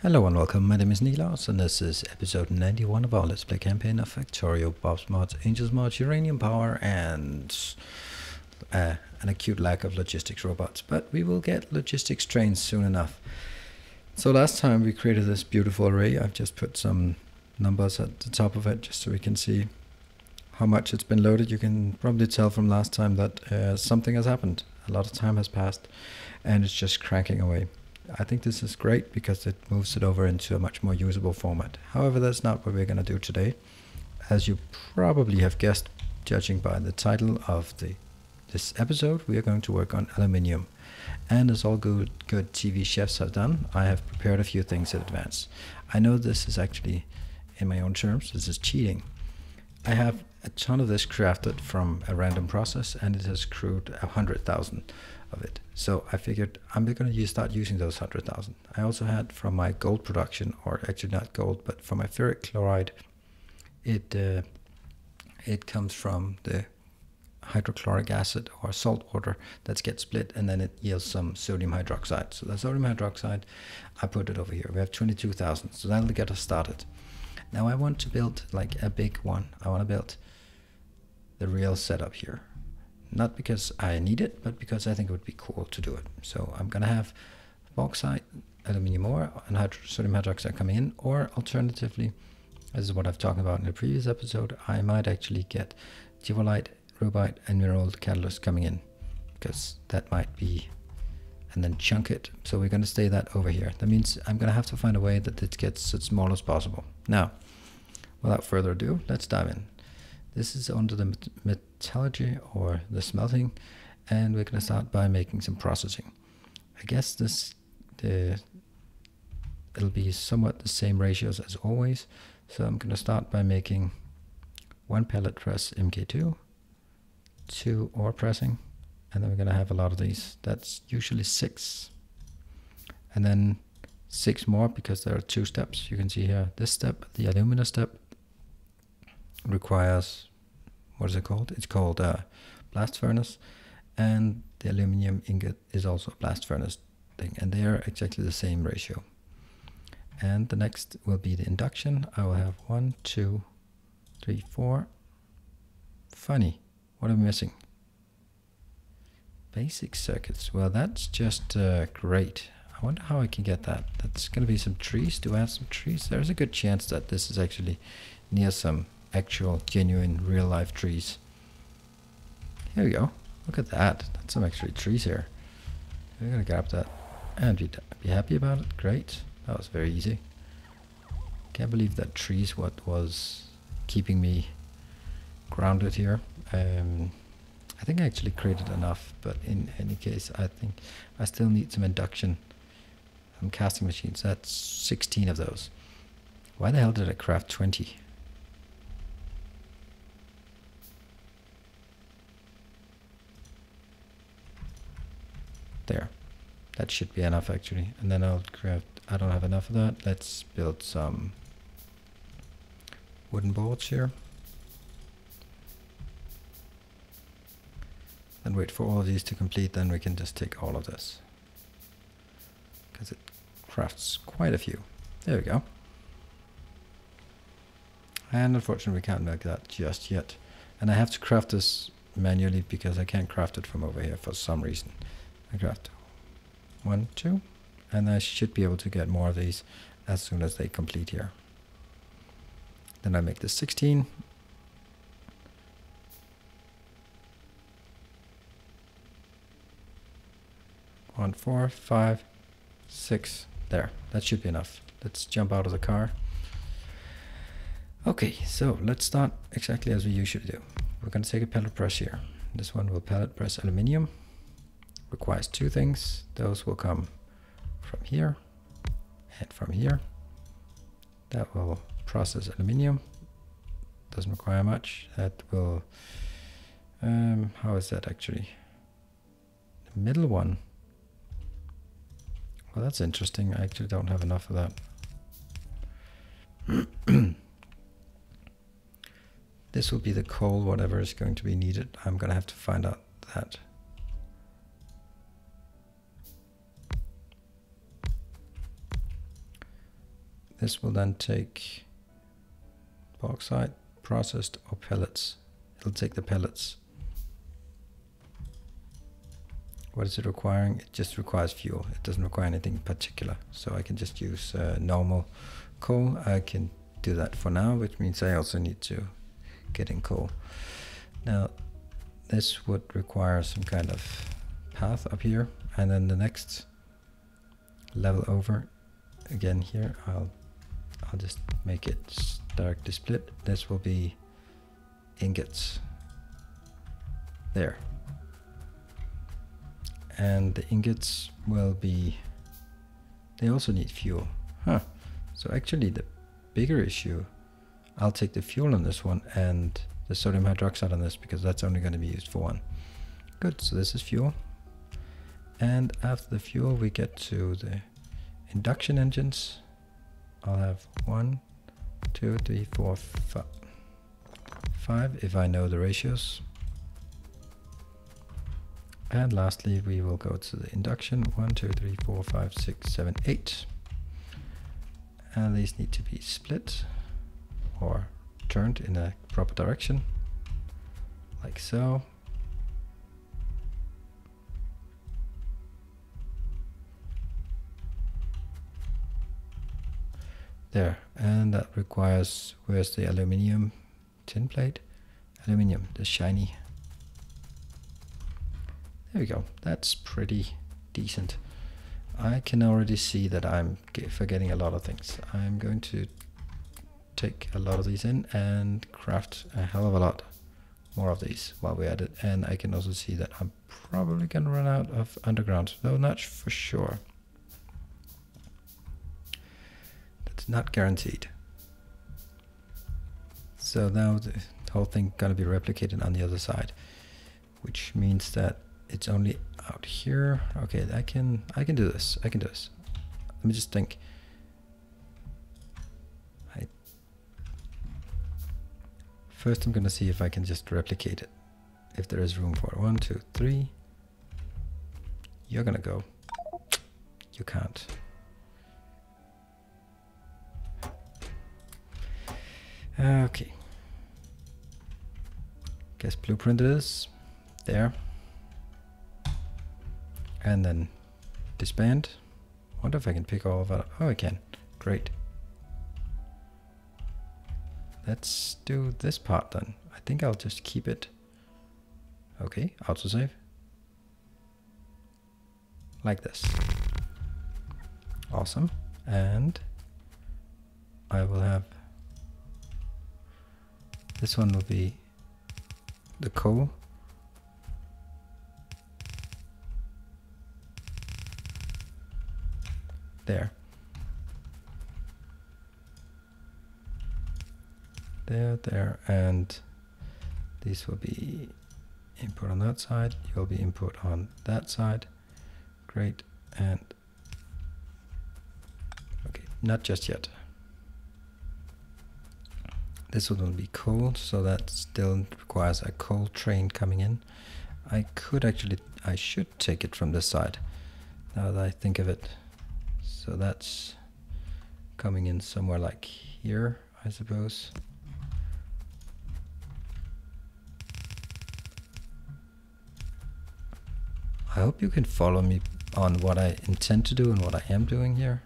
Hello and welcome, my name is Niklaus and this is episode 91 of our Let's Play campaign of Factorio, Bob's Mods, Angel's Mods, Uranium Power and an acute lack of logistics robots. But we will get logistics trains soon enough. So last time we created this beautiful array. I've just put some numbers at the top of it just so we can see how much it's been loaded. You can probably tell from last time that something has happened. A lot of time has passed and it's just cranking away. I think this is great because it moves it over into a much more usable format. However, that's not what we're going to do today. As you probably have guessed, judging by the title of this episode, we are going to work on aluminium. And as all good TV chefs have done, I have prepared a few things in advance. I know this is actually, in my own terms, this is cheating. I have a ton of this crafted from a random process and it has accrued 100,000 of it. So I figured I'm going to start using those 100,000. I also had from my gold production, or actually not gold, but from my ferric chloride, it comes from the hydrochloric acid or salt water that gets split and then it yields some sodium hydroxide. So the sodium hydroxide, I put it over here. We have 22,000, so that'll get us started. Now I want to build like a big one. I want to build the real setup here. Not because I need it, but because I think it would be cool to do it. So I'm going to have bauxite, aluminium ore, and sodium hydroxide coming in, or alternatively, this is what I've talked about in the previous episode, I might actually get givolite, rubite, and mineral catalyst coming in, because that might be, and then chunk it. So we're going to stay that over here. That means I'm going to have to find a way that it gets as small as possible. Now, without further ado, let's dive in. This is under the metallurgy or the smelting, and we're going to start by making some processing. I guess it'll be somewhat the same ratios as always. So I'm going to start by making 1 pellet press MK2, 2 ore pressing, and then we're going to have a lot of these. That's usually 6, and then 6 more because there are 2 steps. You can see here this step, the alumina step, requires, what is it called? It's called blast furnace, and the aluminium ingot is also a blast furnace thing, and they are exactly the same ratio. And the next will be the induction. I will have 1, 2, 3, 4. Funny, what am I missing? Basic circuits. Well, that's just great. I wonder how I can get that. That's going to be some trees. Do I have some trees? There's a good chance that this is actually near some actual genuine real life trees. Here we go. Look at that. That's some actually trees here. We're gonna grab that and be happy about it. Great. That was very easy. Can't believe that trees what was keeping me grounded here. I think I actually created enough, but in any case I think I still need some induction. Some casting machines. That's 16 of those. Why the hell did I craft 20? There, that should be enough actually. And then I'll craft, I don't have enough of that. Let's build some wooden boards here. And wait for all of these to complete, then we can just take all of this. Because it crafts quite a few. There we go. And unfortunately we can't make that just yet. And I have to craft this manually because I can't craft it from over here for some reason. I craft 1, 2, and I should be able to get more of these as soon as they complete here. Then I make this 16. One, 4, 5, 6. There, that should be enough. Let's jump out of the car. Okay, so let's start exactly as we usually do. We're going to take a pellet press here. This one will pellet press aluminium. Requires 2 things. Those will come from here and from here. That will process aluminium. Doesn't require much. That will how is that actually? The middle one. Well, that's interesting. I actually don't have enough of that. This will be the coal, whatever is going to be needed. I'm going to have to find out that. This will then take bauxite, processed, or pellets. It'll take the pellets. What is it requiring? It just requires fuel. It doesn't require anything particular. So I can just use normal coal. I can do that for now, which means I also need to get in coal. Now, this would require some kind of path up here, and then the next level over, again here, I'll just make it directly split. This will be ingots there, and the ingots will be, they also need fuel. So actually the bigger issue, I'll take the fuel on this one and the sodium hydroxide on this, because that's only going to be used for one. Good, so this is fuel. And after the fuel we get to the induction engines. I'll have 1, 2, 3, 4, 5 if I know the ratios. And lastly we will go to the induction. 1, 2, 3, 4, 5, 6, 7, 8. And these need to be split or turned in a proper direction, like so. There, and that requires, where's the aluminium tin plate? Aluminium, the shiny. There we go, that's pretty decent. I can already see that I'm forgetting a lot of things. I'm going to take a lot of these in and craft a hell of a lot more of these while we're at it. And I can also see that I'm probably gonna run out of underground, though not for sure. That's not guaranteed. So now the whole thing gonna be replicated on the other side, which means that it's only out here. Okay, I can do this. I can do this. Let me just think. First I'm gonna see if I can just replicate it, if there is room for it. 1, 2, 3. You're gonna go. You can't. Okay. Guess blueprint is there. And then disband. Wonder if I can pick all of that up. Oh, I can. Great. Let's do this part then. I think I'll just keep it. Okay, autosave. Like this. Awesome. And I will have, this one will be the coal. There. There, and these will be input on that side. You'll be input on that side. Great, and okay, not just yet. This one will be coal, so that still requires a coal train coming in. I should take it from this side, now that I think of it. So that's coming in somewhere like here, I suppose. I hope you can follow me on what I intend to do and what I am doing here,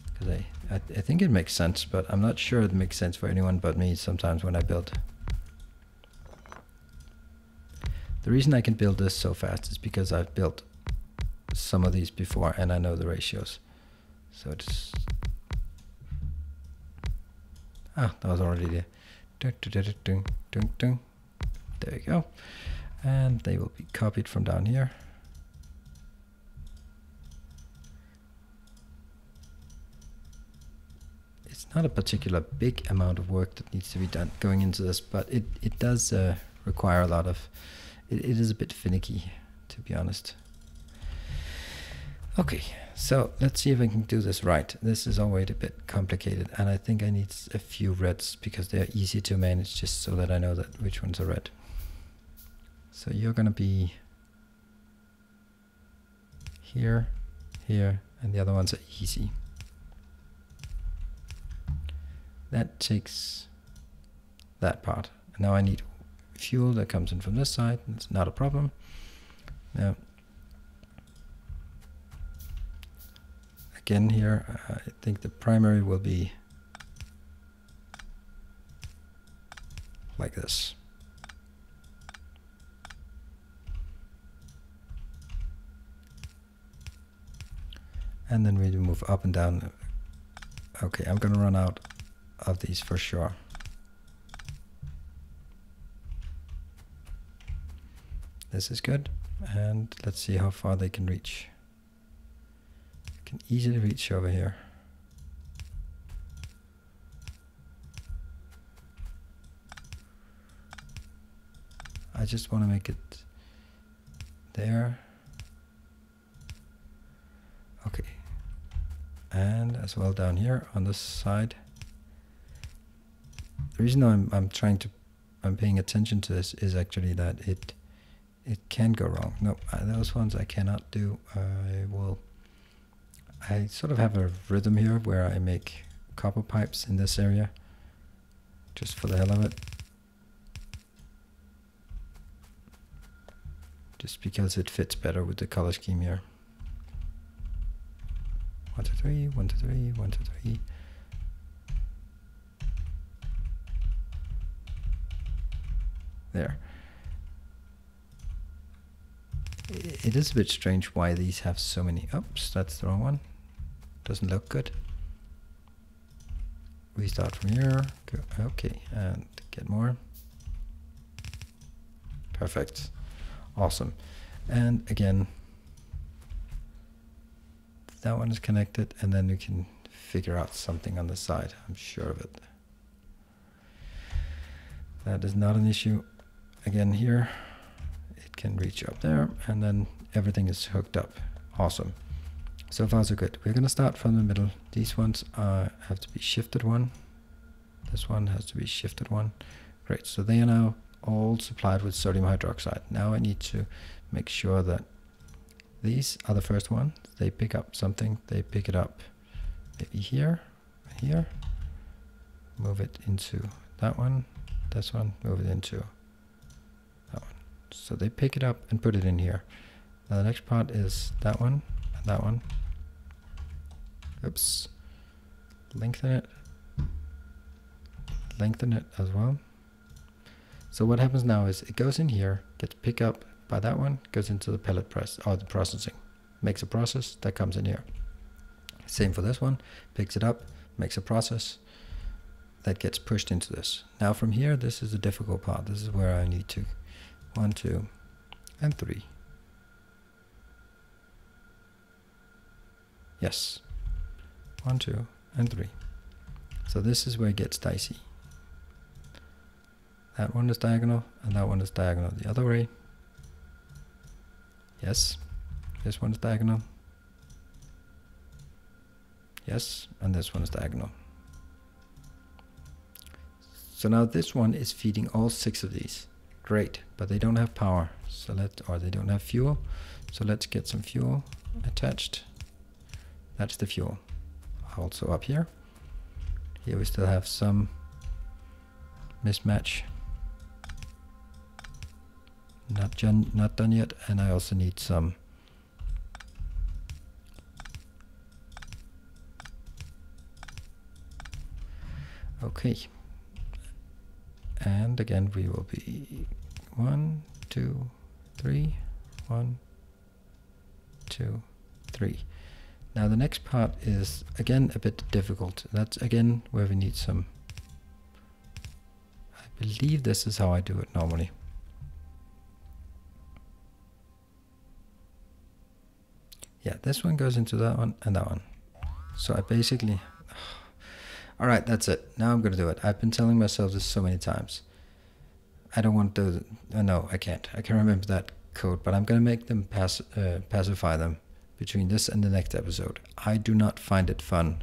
because I think it makes sense, but I'm not sure it makes sense for anyone but me sometimes when I build. The reason I can build this so fast is because I've built some of these before and I know the ratios. So it's, that was already there. There we go. And they will be copied from down here. It's not a particular big amount of work that needs to be done going into this, but it does require a lot of, it is a bit finicky, to be honest. Okay, so let's see if I can do this right. This is always a bit complicated, and I think I need a few reds because they're easy to manage, just so that I know that which ones are red. So you're gonna be here, here, and the other ones are easy. that takes that part. Now I need fuel that comes in from this side. It's not a problem. Now, again here, I think the primary will be like this. And then we move up and down. Okay, I'm gonna run out of these for sure. This is good, and let's see how far they can reach. Can easily reach over here. I just want to make it there. Okay, and as well down here on this side. The reason I'm paying attention to this is actually that it can go wrong. No, those ones I cannot do. I sort of have a rhythm here where I make copper pipes in this area, just for the hell of it. Just because it fits better with the color scheme here. 1, 2, 3, 1, 2, 3, 1, 2, 3. There. It is a bit strange why these have so many. Oops, that's the wrong one. Doesn't look good. We start from here. Go, okay, and get more. Perfect. Awesome. And again, that one is connected, and then we can figure out something on the side. I'm sure of it. That is not an issue. Again, here it can reach up there, and then everything is hooked up. Awesome. So far so good. We're gonna start from the middle. These ones have to be shifted 1. This one has to be shifted 1. Great. So they are now all supplied with sodium hydroxide. Now I need to make sure that these are the first one. They pick up something. They pick it up maybe here, here. Move it into that one. This one. Move it into that one. So they pick it up and put it in here. Now the next part is that one and that one. Oops. Lengthen it. Lengthen it as well. So what happens now is it goes in here, gets picked up by that one, goes into the pellet press or the processing, makes a process that comes in here. Same for this one, picks it up, makes a process that gets pushed into this. Now from here, this is the difficult part. This is where I need to 1, 2, and 3. Yes, 1, 2, and 3. So this is where it gets dicey. That one is diagonal, and that one is diagonal the other way. Yes, this one is diagonal. Yes, and this one is diagonal. So now this one is feeding all 6 of these. Great, but they don't have power, so they don't have fuel. So let's get some fuel attached. That's the fuel. Also up here. Here we still have some mismatch. Not done yet, and I also need some okay. And again we will be 1, 2, 3, 1, 2, 3. Now the next part is again a bit difficult. That's again where we need some, I believe this is how I do it normally. Yeah, this one goes into that one and that one. So I basically, all right, that's it. Now I'm going to do it. I've been telling myself this so many times. I don't want to, no, I can't. I can't remember that code, but I'm going to make them pacify them between this and the next episode. I do not find it fun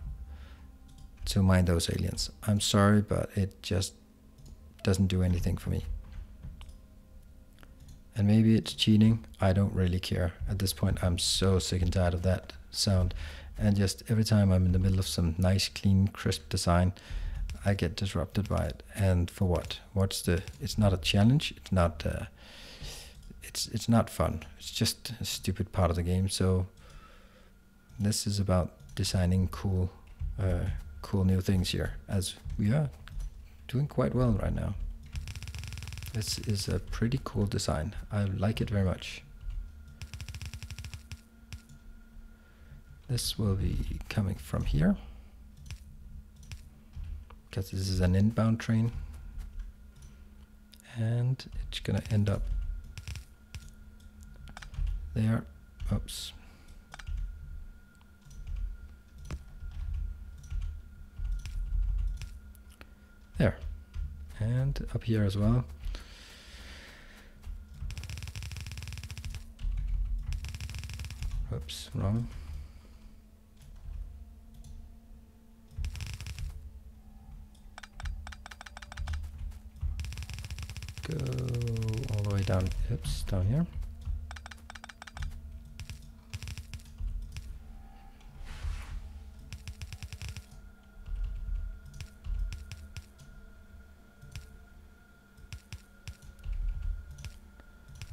to mine those aliens. I'm sorry, but it just doesn't do anything for me. And maybe it's cheating. I don't really care. At this point, I'm so sick and tired of that sound. And just every time I'm in the middle of some nice, clean, crisp design, I get disrupted by it. And for what? It's not a challenge. It's not it's not fun. It's just a stupid part of the game. So this is about designing cool new things here, as we are doing quite well right now. This is a pretty cool design. I like it very much. This will be coming from here, because this is an inbound train, and it's gonna end up there. Oops. There. And up here as well. Oops, wrong. Go all the way down, oops, down here.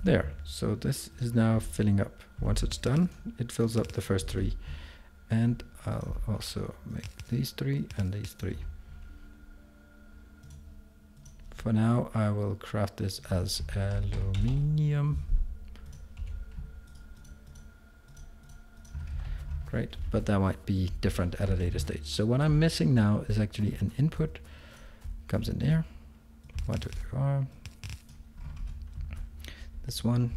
There, so this is now filling up. Once it's done, it fills up the first three. And I'll also make these three and these three. For now, I will craft this as aluminium. Great, but that might be different at a later stage. So what I'm missing now is actually an input. Comes in there. 1, 2, 3, 4. This one,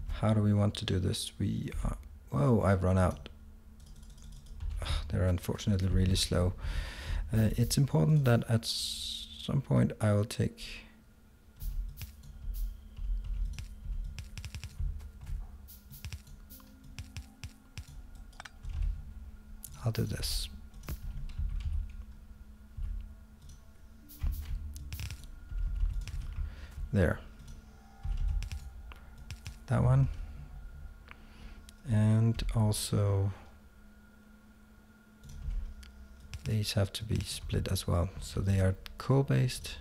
how do we want to do this? We are, whoa, I've run out. They're unfortunately really slow. It's important that at some point I will take I'll do this. There. That one. And also these have to be split as well. So they are coal based.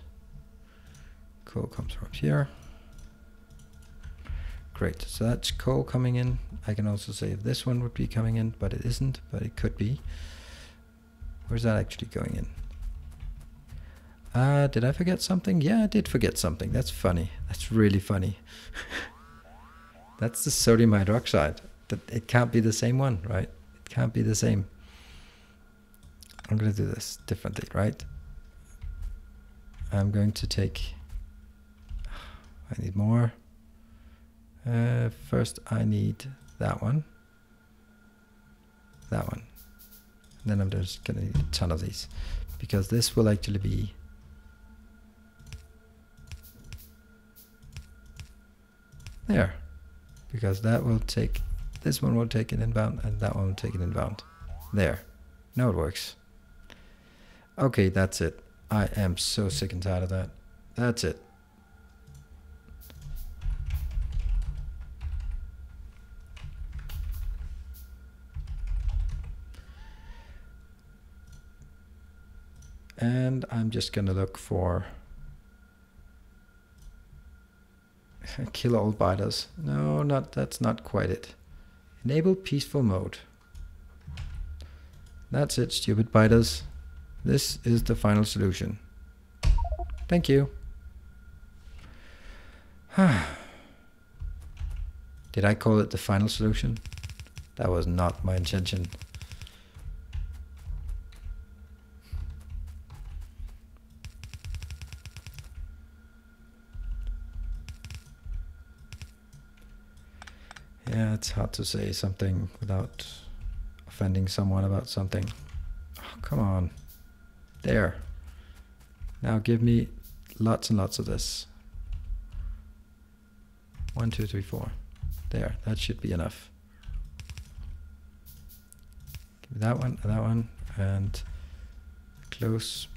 Coal comes from here. Great, so that's coal coming in. I can also say if this one would be coming in, but it isn't, but it could be. Where's that actually going in? Did I forget something? Yeah, I did forget something. That's funny. That's really funny. That's the sodium hydroxide. It can't be the same one, right? It can't be the same. I'm going to do this differently, right? I'm going to take... I need more. First, I need that one. That one. And then I'm just going to need a ton of these. Because this will actually be... there. Because that will take... this one will take it inbound, and that one will take it inbound. There. Now it works. Okay, that's it. I am so sick and tired of that. That's it. And I'm just gonna look for kill all biters. No, that's not quite it. Enable peaceful mode. That's it, stupid biters. This is the final solution. Thank you. Did I call it the final solution? That was not my intention. Yeah, it's hard to say something without offending someone about something. Oh, come on. There. Now give me lots and lots of this. 1, 2, 3, 4. There, that should be enough. Give me that one, and close.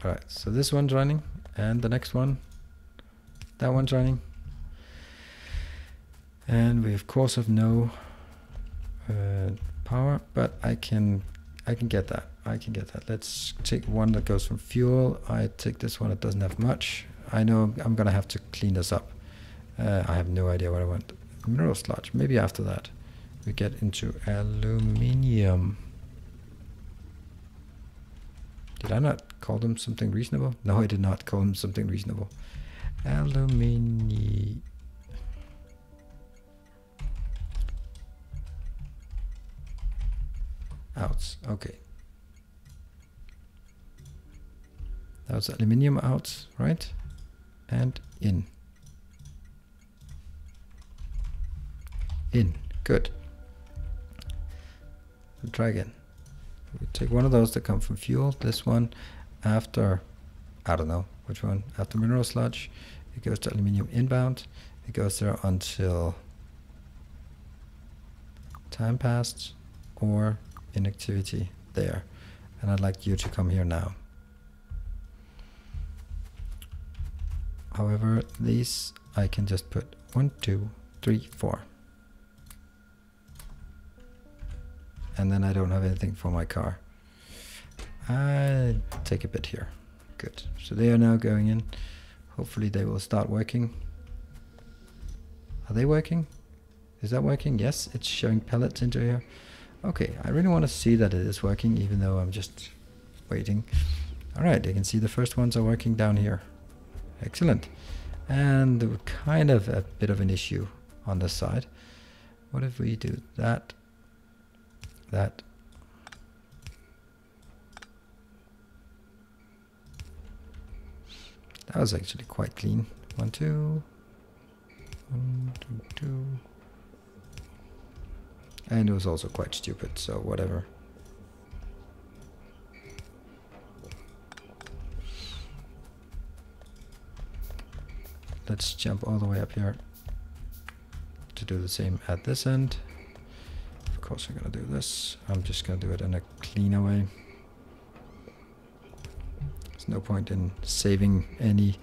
Alright, so this one's running, and the next one, that one's running. And we of course have no power, but I can I can get that. I can get that. Let's take one that goes from fuel. I take this one that doesn't have much. I know I'm gonna have to clean this up. I have no idea what I want. Mineral sludge. Maybe after that we get into aluminium. Did I not call them something reasonable? No, I did not call them something reasonable. Aluminium. Outs. Okay. That was aluminium outs, right? And in. In. Good. We'll try again. We take one of those that come from fuel. This one after, I don't know which one, after mineral sludge. It goes to aluminium inbound. It goes there until time passed or inactivity there. And I'd like you to come here now. However, these I can just put 1, 2, 3, 4. And then I don't have anything for my car. I take a bit here. Good. So they are now going in. Hopefully they will start working. Are they working? Is that working? Yes, it's showing pellets into here. Okay, I really want to see that it is working, even though I'm just waiting. Alright, you can see the first ones are working down here. Excellent. And kind of a bit of an issue on this side. What if we do that? That. That was actually quite clean. 1, 2. 1, 2, 2. And it was also quite stupid, so whatever. Let's jump all the way up here to do the same at this end. Of course I'm gonna do this. I'm just gonna do it in a cleaner way. There's no point in saving any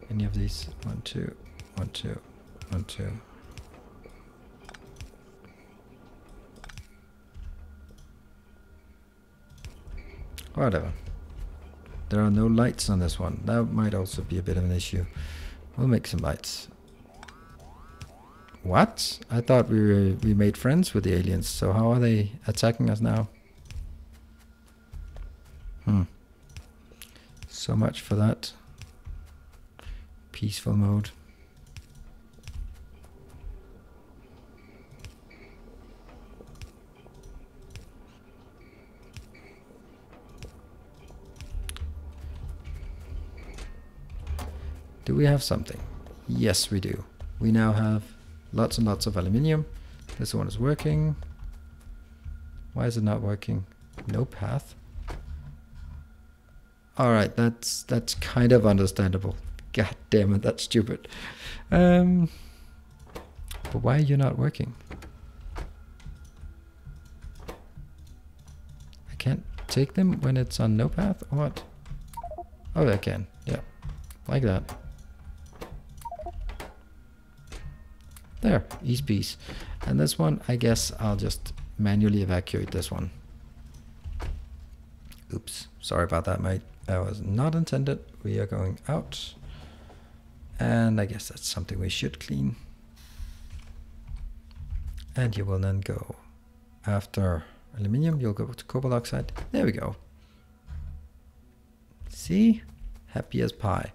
of these. 1, 2, 1, 2, 1, 2. Whatever. There are no lights on this one. That might also be a bit of an issue. We'll make some lights. What? I thought we made friends with the aliens. So how are they attacking us now? So much for that. Peaceful mode. Do we have something? Yes, we do. We now have lots and lots of aluminium. This one is working. Why is it not working? No path. All right, that's kind of understandable. God damn it, that's stupid. But why are you not working? I can't take them when it's on no path, or what? Oh, I can. Yeah, like that. There, easy peasy. And this one, I guess I'll just manually evacuate this one. Oops, sorry about that, mate. That was not intended. We are going out. And I guess that's something we should clean. And you will then go after aluminium, you'll go to cobalt oxide. There we go. See? Happy as pie.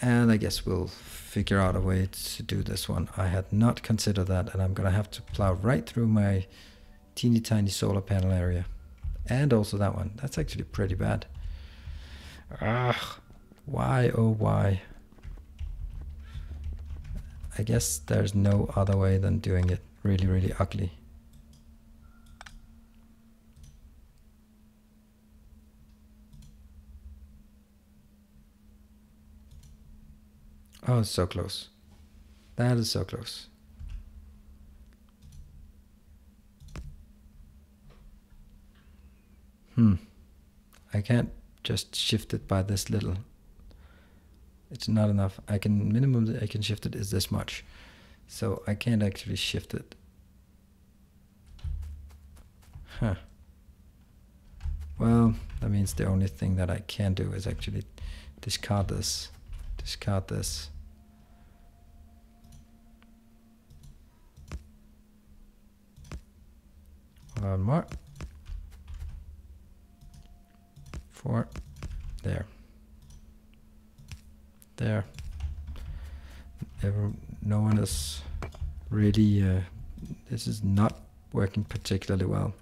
And I guess we'll figure out a way to do this one. I had not considered that, and I'm gonna have to plow right through my teeny tiny solar panel area. And also that one. That's actually pretty bad. Ah, why oh why? I guess there's no other way than doing it really, really ugly. Oh, it's so close. That is so close. I can't just shift it by this little. It's not enough. I can minimum that I can shift it is this much. So I can't actually shift it. Huh. Well, that means the only thing that I can do is actually discard this. Discard this. One more. 4. There. There. No one is really... this is not working particularly well.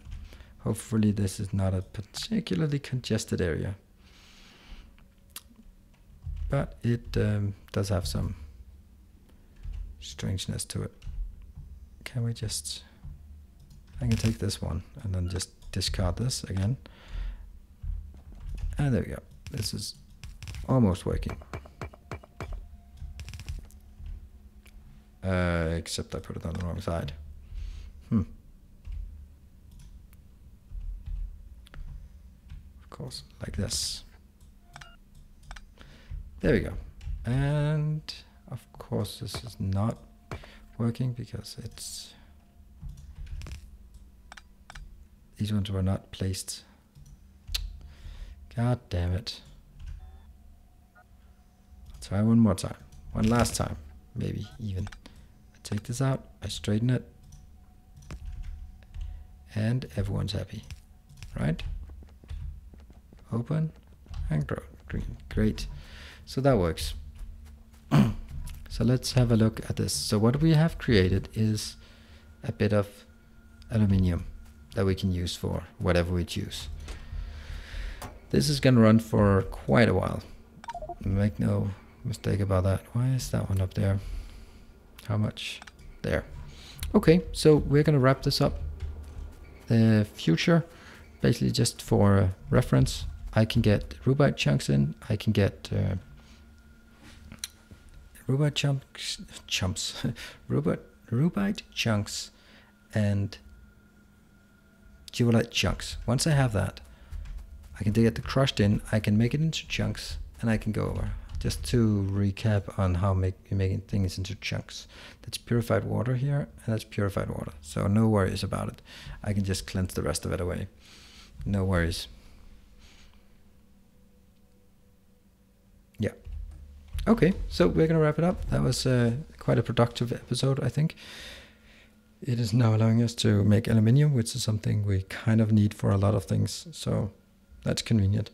Hopefully this is not a particularly congested area. But it does have some strangeness to it. Can we just... I can take this one and then just discard this again. And there we go. This is almost working. Except I put it on the wrong side. Of course, like this. There we go. And of course this is not working because it's... these ones were not placed. God damn it. I'll try one more time. One last time. Maybe even. I take this out. I straighten it. And everyone's happy. Right? Open and green. Great. So that works. So let's have a look at this. So what we have created is a bit of aluminium that we can use for whatever we choose. This is going to run for quite a while. Make no mistake about that. Why is that one up there? How much? There. Okay, so we're going to wrap this up. The future, basically just for reference, I can get rubite chunks in. I can get rubite chunks and dualite chunks. Once I have that, I can get the crushed in, I can make it into chunks, and I can go over. Just to recap on how making things into chunks. That's purified water here, and that's purified water. So no worries about it. I can just cleanse the rest of it away. No worries. Yeah. Okay, so we're gonna wrap it up. That was quite a productive episode, I think. It is now allowing us to make aluminium, which is something we kind of need for a lot of things. So that's convenient.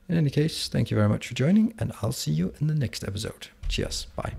In any case, thank you very much for joining, and I'll see you in the next episode. Cheers. Bye.